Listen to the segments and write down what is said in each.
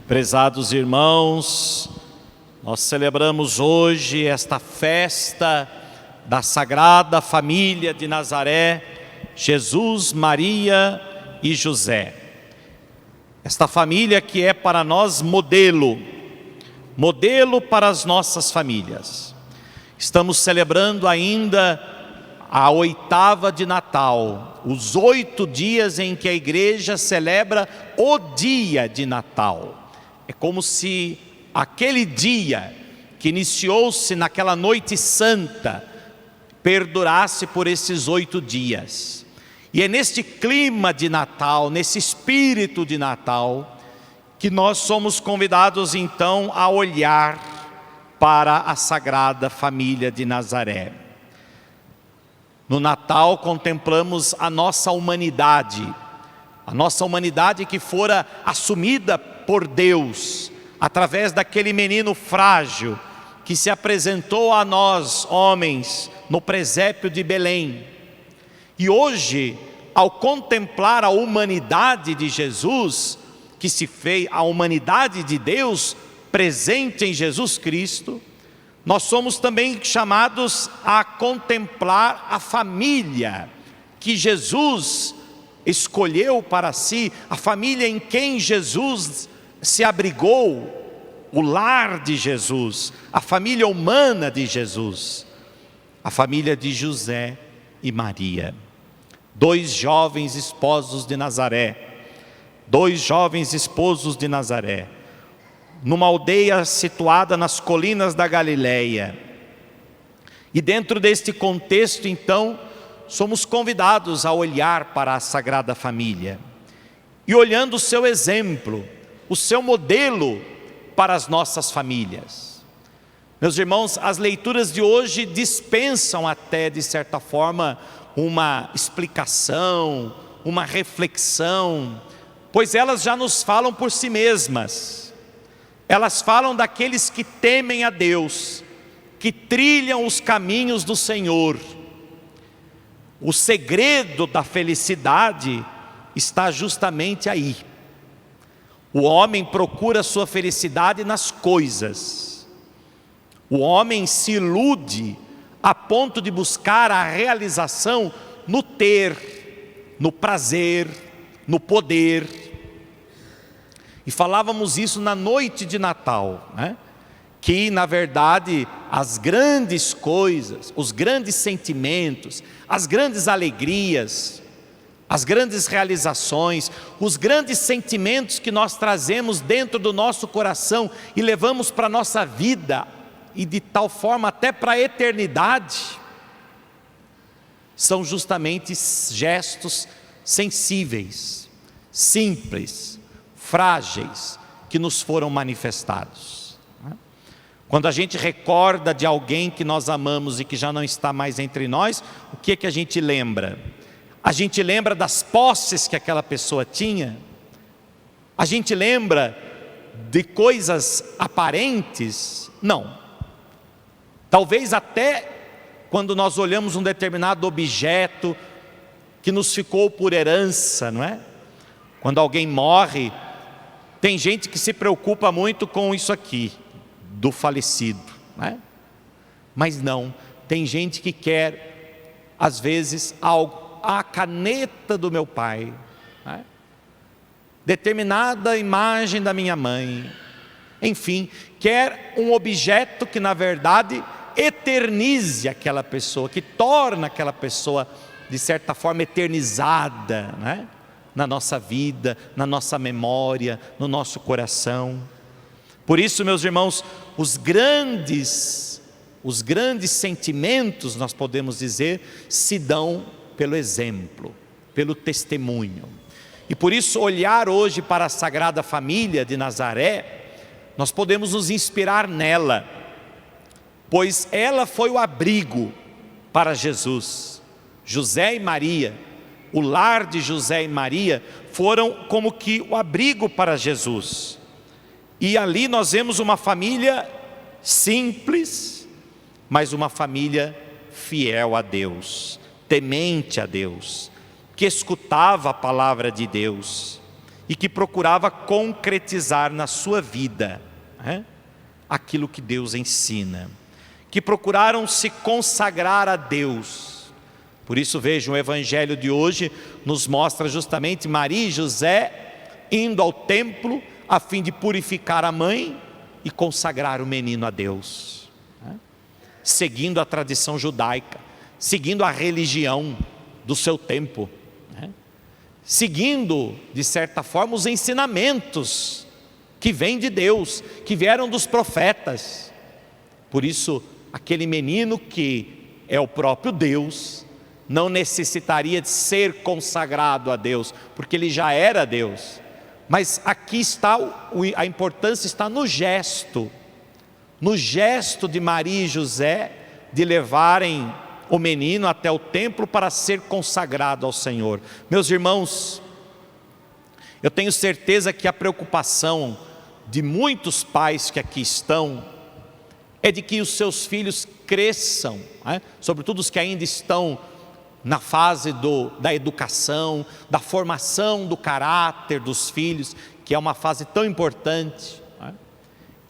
Prezados irmãos, nós celebramos hoje esta festa da Sagrada Família de Nazaré, Jesus, Maria e José. Esta família que é para nós modelo para as nossas famílias. Estamos celebrando ainda a oitava de Natal, os 8 dias em que a igreja celebra o dia de Natal. É como se aquele dia que iniciou-se naquela noite santa perdurasse por esses 8 dias. E é neste clima de Natal, nesse espírito de Natal, que nós somos convidados então a olhar para a Sagrada Família de Nazaré. No Natal contemplamos a nossa humanidade que fora assumida por Deus, através daquele menino frágil que se apresentou a nós, homens, no presépio de Belém. E hoje, ao contemplar a humanidade de Jesus, que se fez a humanidade de Deus presente em Jesus Cristo, nós somos também chamados a contemplar a família que Jesus escolheu para si, a família em quem Jesus se abrigou, o lar de Jesus, a família humana de Jesus, a família de José e Maria. 2 jovens esposos de Nazaré, 2 jovens esposos de Nazaré, numa aldeia situada nas colinas da Galileia. E dentro deste contexto, então, somos convidados a olhar para a Sagrada Família. E olhando o seu exemplo, o seu modelo para as nossas famílias. Meus irmãos, as leituras de hoje dispensam até, de certa forma, uma explicação, uma reflexão, pois elas já nos falam por si mesmas. Elas falam daqueles que temem a Deus, que trilham os caminhos do Senhor. O segredo da felicidade está justamente aí. O homem procura sua felicidade nas coisas. O homem se ilude a ponto de buscar a realização no ter, no prazer, no poder. E falávamos isso na noite de Natal, né? Que na verdade as grandes coisas, os grandes sentimentos, as grandes alegrias, as grandes realizações, os grandes sentimentos que nós trazemos dentro do nosso coração e levamos para a nossa vida e de tal forma até para a eternidade, são justamente gestos sensíveis, simples, frágeis, que nos foram manifestados. Quando a gente recorda de alguém que nós amamos e que já não está mais entre nós, o que é que a gente lembra? A gente lembra das posses que aquela pessoa tinha? A gente lembra de coisas aparentes? Não. Talvez até quando nós olhamos um determinado objeto que nos ficou por herança, não é? Quando alguém morre, tem gente que se preocupa muito com isso aqui, do falecido, não é? Mas não, tem gente que quer, às vezes, algo, a caneta do meu pai, não é? Determinada imagem da minha mãe, enfim, quer um objeto que na verdade eternize aquela pessoa, que torna aquela pessoa de certa forma eternizada, não é? Na nossa vida, na nossa memória, no nosso coração. Por isso, meus irmãos, os grandes sentimentos, nós podemos dizer, se dão pelo exemplo, pelo testemunho. E por isso olhar hoje para a Sagrada Família de Nazaré, nós podemos nos inspirar nela, pois ela foi o abrigo para Jesus. José e Maria, o lar de José e Maria foram como que o abrigo para Jesus. E ali nós vemos uma família simples, mas uma família fiel a Deus, temente a Deus, que escutava a palavra de Deus e que procurava concretizar na sua vida, né, aquilo que Deus ensina, que procuraram se consagrar a Deus. Por isso, vejam, o evangelho de hoje nos mostra justamente Maria e José indo ao templo a fim de purificar a mãe e consagrar o menino a Deus, né, seguindo a tradição judaica, seguindo a religião do seu tempo, né, seguindo, de certa forma, os ensinamentos que vêm de Deus, que vieram dos profetas. Por isso, aquele menino que é o próprio Deus, não necessitaria de ser consagrado a Deus, porque ele já era Deus. Mas aqui está, a importância está no gesto de Maria e José, de levarem o menino até o templo para ser consagrado ao Senhor. Meus irmãos, eu tenho certeza que a preocupação de muitos pais que aqui estão é de que os seus filhos cresçam, né? Sobretudo os que ainda estão na fase da educação, da formação do caráter dos filhos, que é uma fase tão importante, né?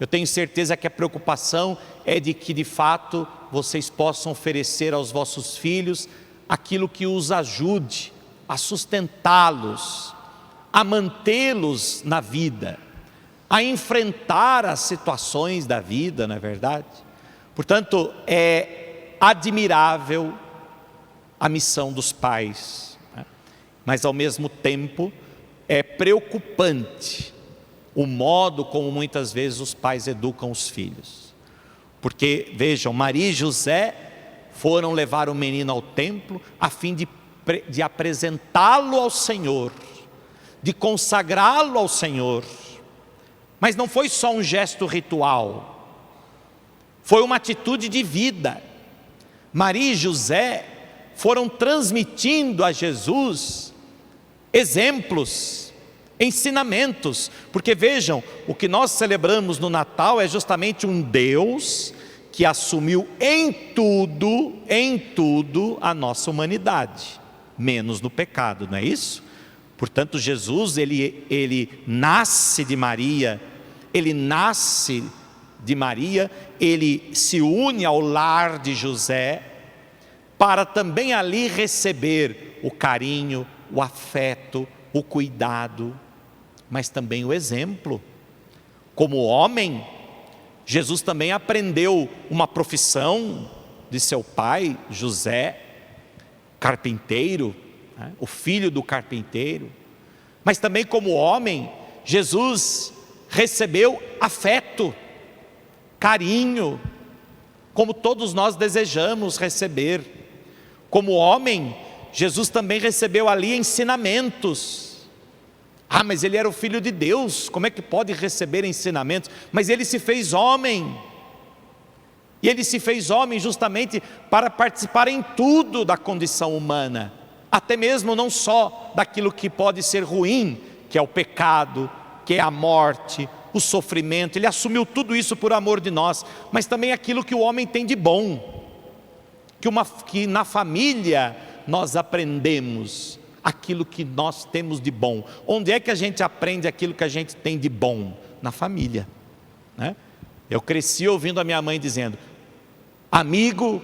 Eu tenho certeza que a preocupação é de que de fato vocês possam oferecer aos vossos filhos aquilo que os ajude a sustentá-los, a mantê-los na vida, a enfrentar as situações da vida, não é verdade? Portanto, é admirável a missão dos pais, né? Mas ao mesmo tempo é preocupante o modo como muitas vezes os pais educam os filhos. Porque, vejam, Maria e José foram levar o menino ao templo a fim de apresentá-lo ao Senhor, de consagrá-lo ao Senhor. Mas não foi só um gesto ritual, foi uma atitude de vida. Maria e José foram transmitindo a Jesus exemplos, ensinamentos, porque vejam, o que nós celebramos no Natal é justamente um Deus que assumiu em tudo a nossa humanidade, menos no pecado, não é isso? Portanto, Jesus, ele nasce de Maria, ele se une ao lar de José, para também ali receber o carinho, o afeto, o cuidado, mas também o exemplo. Como homem, Jesus também aprendeu uma profissão de seu pai, José, carpinteiro, né? O filho do carpinteiro. Mas também como homem, Jesus recebeu afeto, carinho, como todos nós desejamos receber. Como homem, Jesus também recebeu ali ensinamentos. Mas ele era o Filho de Deus, como é que pode receber ensinamentos? Mas ele se fez homem, e ele se fez homem justamente para participar em tudo da condição humana, até mesmo não só daquilo que pode ser ruim, que é o pecado, que é a morte, o sofrimento. Ele assumiu tudo isso por amor de nós, mas também aquilo que o homem tem de bom, que na família nós aprendemos aquilo que nós temos de bom. Onde é que a gente aprende aquilo que a gente tem de bom? Na família, né? Eu cresci ouvindo a minha mãe dizendo: amigo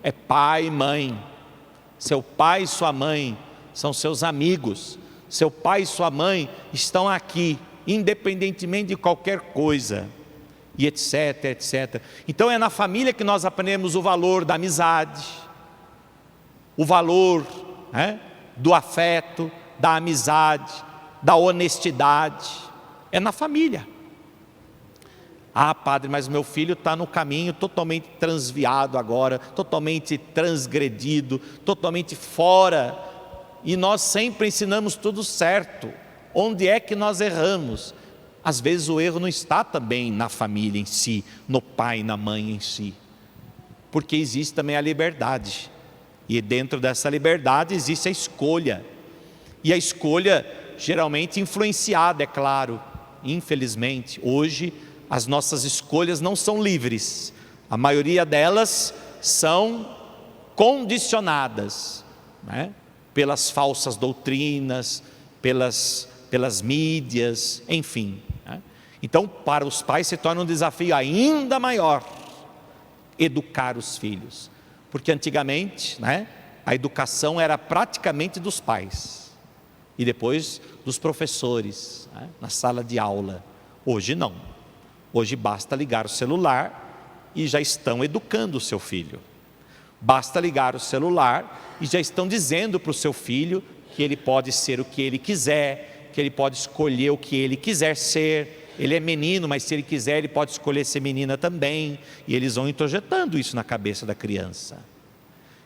é pai e mãe, seu pai e sua mãe são seus amigos, seu pai e sua mãe estão aqui, independentemente de qualquer coisa, e etc, etc. Então é na família que nós aprendemos o valor da amizade, o valor, né, do afeto, da amizade, da honestidade. É na família. Padre, mas meu filho está no caminho totalmente transviado agora, totalmente transgredido, totalmente fora, e nós sempre ensinamos tudo certo. Onde é que nós erramos? Às vezes o erro não está também na família em si, no pai e na mãe em si, porque existe também a liberdade, e dentro dessa liberdade existe a escolha, e a escolha geralmente influenciada, é claro. Infelizmente, hoje as nossas escolhas não são livres, a maioria delas são condicionadas, né, pelas falsas doutrinas, pelas pelas mídias, enfim. Então, para os pais se torna um desafio ainda maior educar os filhos, porque antigamente, a educação era praticamente dos pais e depois dos professores, na sala de aula. Hoje não, hoje basta ligar o celular e já estão educando o seu filho, basta ligar o celular e já estão dizendo para o seu filho que ele pode ser o que ele quiser, que ele pode escolher o que ele quiser ser. Ele é menino, mas se ele quiser, ele pode escolher ser menina também. E eles vão introjetando isso na cabeça da criança.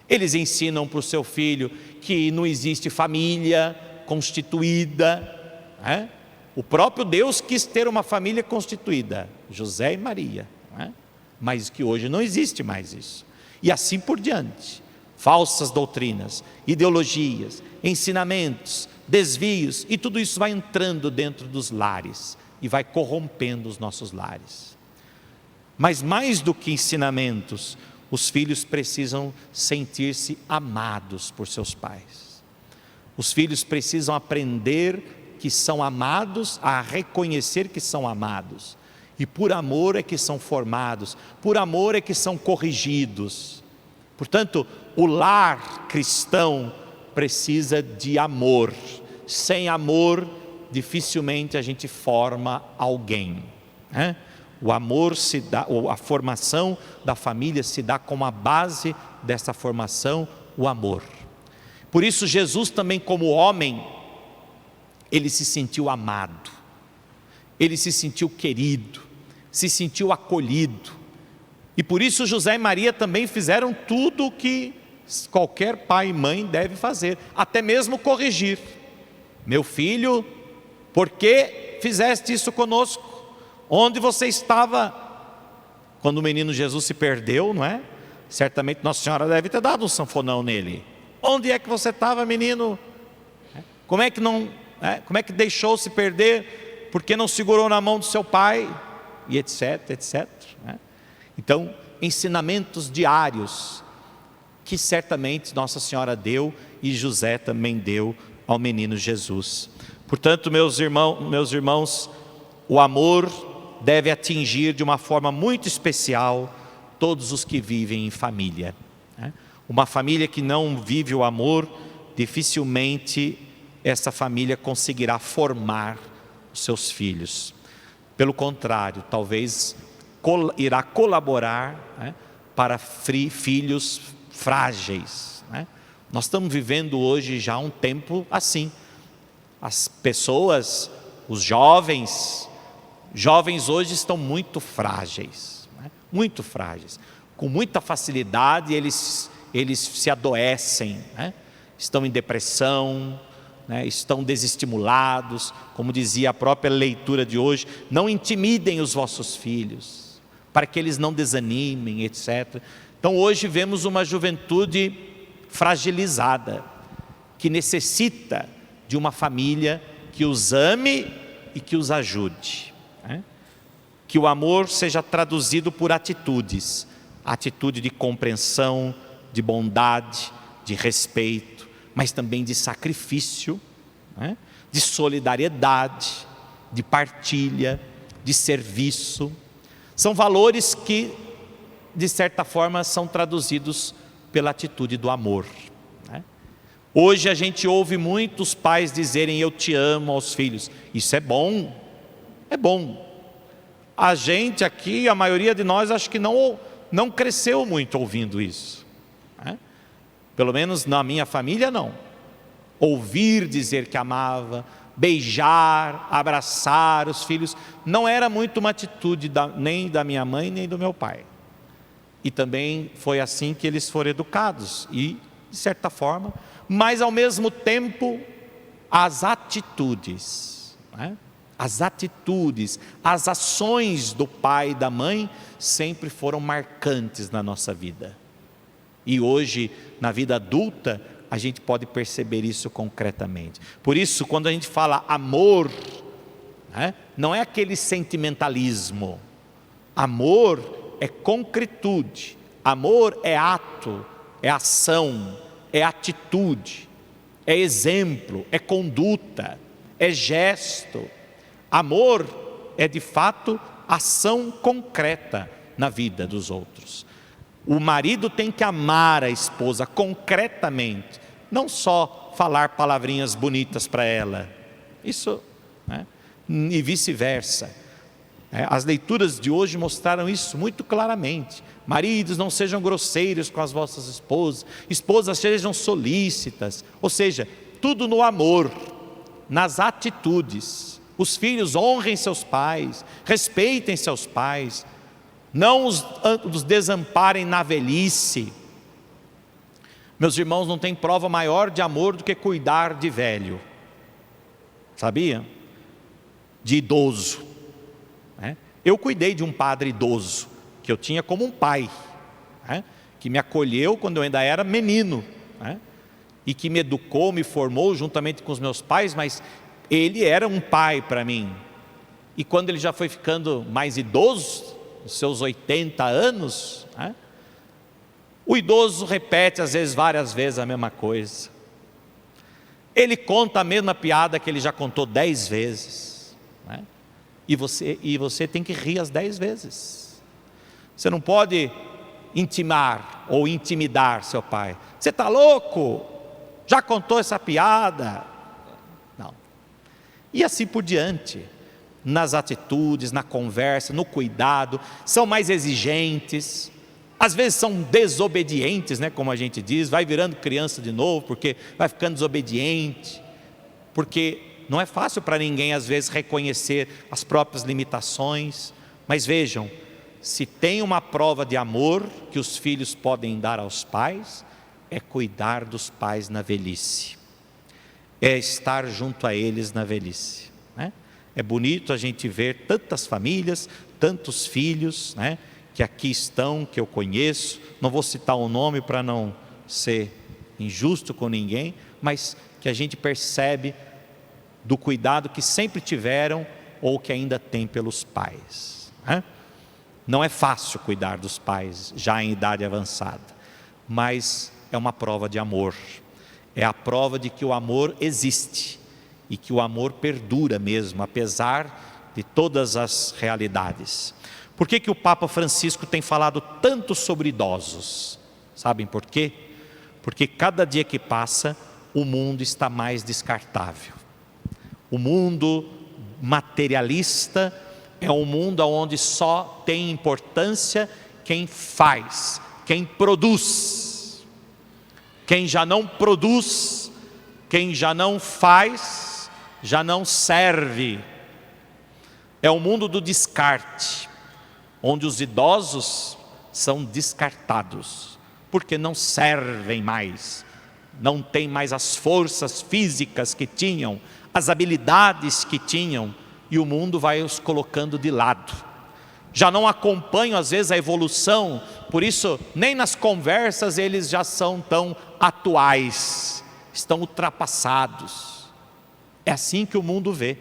Eles ensinam para o seu filho que não existe família constituída. O próprio Deus quis ter uma família constituída, José e Maria. Mas que hoje não existe mais isso. E assim por diante. Falsas doutrinas, ideologias, ensinamentos, desvios. E tudo isso vai entrando dentro dos lares e vai corrompendo os nossos lares. Mas mais do que ensinamentos, os filhos precisam sentir-se amados por seus pais. Os filhos precisam aprender que são amados, a reconhecer que são amados. E por amor é que são formados, por amor é que são corrigidos. Portanto, o lar cristão precisa de amor. Sem amor, dificilmente a gente forma alguém. O amor se dá, a formação da família se dá como a base dessa formação, o amor. Por isso Jesus também, como homem, ele se sentiu amado, ele se sentiu querido, se sentiu acolhido. E por isso José e Maria também fizeram tudo o que qualquer pai e mãe deve fazer, até mesmo corrigir. Meu filho, por que fizeste isso conosco? Onde você estava quando o menino Jesus se perdeu, não é? Certamente Nossa Senhora deve ter dado um sanfonão nele. Onde é que você estava, menino? Como é que deixou se perder? Por que não segurou na mão do seu pai? E etc, etc. Então, ensinamentos diários que certamente Nossa Senhora deu e José também deu ao menino Jesus. Portanto, meus irmãos, o amor deve atingir de uma forma muito especial todos os que vivem em família. Uma família que não vive o amor, dificilmente essa família conseguirá formar os seus filhos. Pelo contrário, talvez irá colaborar para filhos frágeis. Nós estamos vivendo hoje já um tempo assim. As pessoas, os jovens hoje estão muito frágeis, muito frágeis. Com muita facilidade eles se adoecem, estão em depressão, estão desestimulados. Como dizia a própria leitura de hoje, não intimidem os vossos filhos, para que eles não desanimem, etc. Então hoje vemos uma juventude fragilizada, que necessita de uma família que os ame e que os ajude. Que o amor seja traduzido por atitudes, atitude de compreensão, de bondade, de respeito, mas também de sacrifício, de solidariedade, de partilha, de serviço. São valores que, de certa forma, são traduzidos pela atitude do amor. Hoje a gente ouve muitos pais dizerem eu te amo aos filhos. Isso é bom, é bom. A gente aqui, a maioria de nós, acho que não cresceu muito ouvindo isso. Pelo menos na minha família não. Ouvir dizer que amava, beijar, abraçar os filhos, não era muito uma atitude nem da minha mãe nem do meu pai. E também foi assim que eles foram educados, e de certa forma, mas ao mesmo tempo, as atitudes, as ações do pai e da mãe sempre foram marcantes na nossa vida. E hoje, na vida adulta, a gente pode perceber isso concretamente. Por isso, quando a gente fala amor, não é aquele sentimentalismo. Amor é concretude, amor é ato, é ação, é atitude, é exemplo, é conduta, é gesto. Amor é de fato ação concreta na vida dos outros. O marido tem que amar a esposa concretamente, não só falar palavrinhas bonitas para ela, isso, né? E vice-versa. As leituras de hoje mostraram isso muito claramente. Maridos, não sejam grosseiros com as vossas esposas, esposas sejam solícitas, ou seja, tudo no amor, nas atitudes. Os filhos honrem seus pais, respeitem seus pais, não os desamparem na velhice. Meus irmãos, não tem prova maior de amor do que cuidar de velho, sabia? De idoso, né? Eu cuidei de um padre idoso, que eu tinha como um pai, né? Que me acolheu quando eu ainda era menino, né? E que me educou, me formou juntamente com os meus pais, mas ele era um pai para mim. E quando ele já foi ficando mais idoso, os seus 80 anos, né? O idoso repete às vezes várias vezes a mesma coisa. Ele conta a mesma piada que ele já contou 10 vezes, né? E você tem que rir as 10 vezes. Você não pode intimar ou intimidar seu pai. Você está louco? Já contou essa piada? Não. E assim por diante. Nas atitudes, na conversa, no cuidado, são mais exigentes. Às vezes são desobedientes, né, como a gente diz, vai virando criança de novo, porque vai ficando desobediente, porque não é fácil para ninguém às vezes reconhecer as próprias limitações. Mas vejam, se tem uma prova de amor que os filhos podem dar aos pais, é cuidar dos pais na velhice, é estar junto a eles na velhice, né? É bonito a gente ver tantas famílias, tantos filhos, né, que aqui estão, que eu conheço, não vou citar o nome para não ser injusto com ninguém, mas que a gente percebe do cuidado que sempre tiveram ou que ainda tem pelos pais, né? Não é fácil cuidar dos pais já em idade avançada, mas é uma prova de amor, é a prova de que o amor existe e que o amor perdura mesmo, apesar de todas as realidades. Por que o Papa Francisco tem falado tanto sobre idosos? Sabem por quê? Porque cada dia que passa, o mundo está mais descartável. O mundo materialista é um mundo onde só tem importância quem faz, quem produz. Quem já não produz, quem já não faz, já não serve. É o mundo do descarte, onde os idosos são descartados, porque não servem mais, não têm mais as forças físicas que tinham, as habilidades que tinham, e o mundo vai os colocando de lado. Já não acompanham às vezes a evolução, por isso nem nas conversas eles já são tão atuais, estão ultrapassados. É assim que o mundo vê,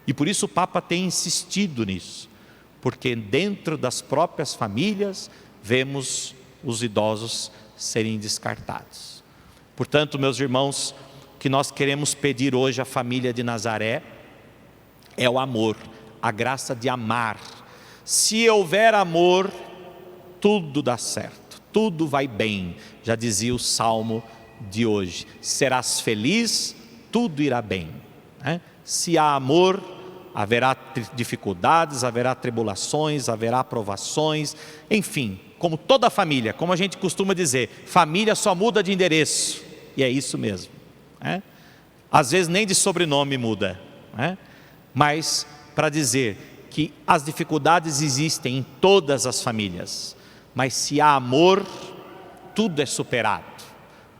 e por isso o Papa tem insistido nisso, porque dentro das próprias famílias vemos os idosos serem descartados. Portanto, meus irmãos, o que nós queremos pedir hoje à família de Nazaré é o amor, a graça de amar. Se houver amor, tudo dá certo, tudo vai bem, já dizia o Salmo de hoje: serás feliz, tudo irá bem, né? Se há amor, haverá dificuldades, haverá tribulações, haverá provações, enfim, como toda família, como a gente costuma dizer, família só muda de endereço, e é isso mesmo, né? Às vezes nem de sobrenome muda, né? Mas para dizer que as dificuldades existem em todas as famílias, mas se há amor, tudo é superado.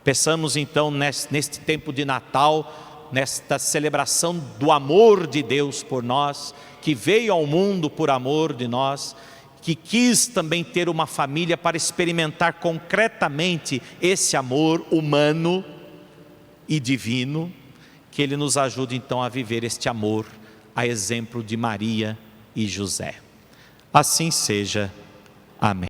Peçamos então neste tempo de Natal, nesta celebração do amor de Deus por nós, que veio ao mundo por amor de nós, que quis também ter uma família para experimentar concretamente esse amor humano e divino, que Ele nos ajude então a viver este amor, a exemplo de Maria e José. Assim seja. Amém.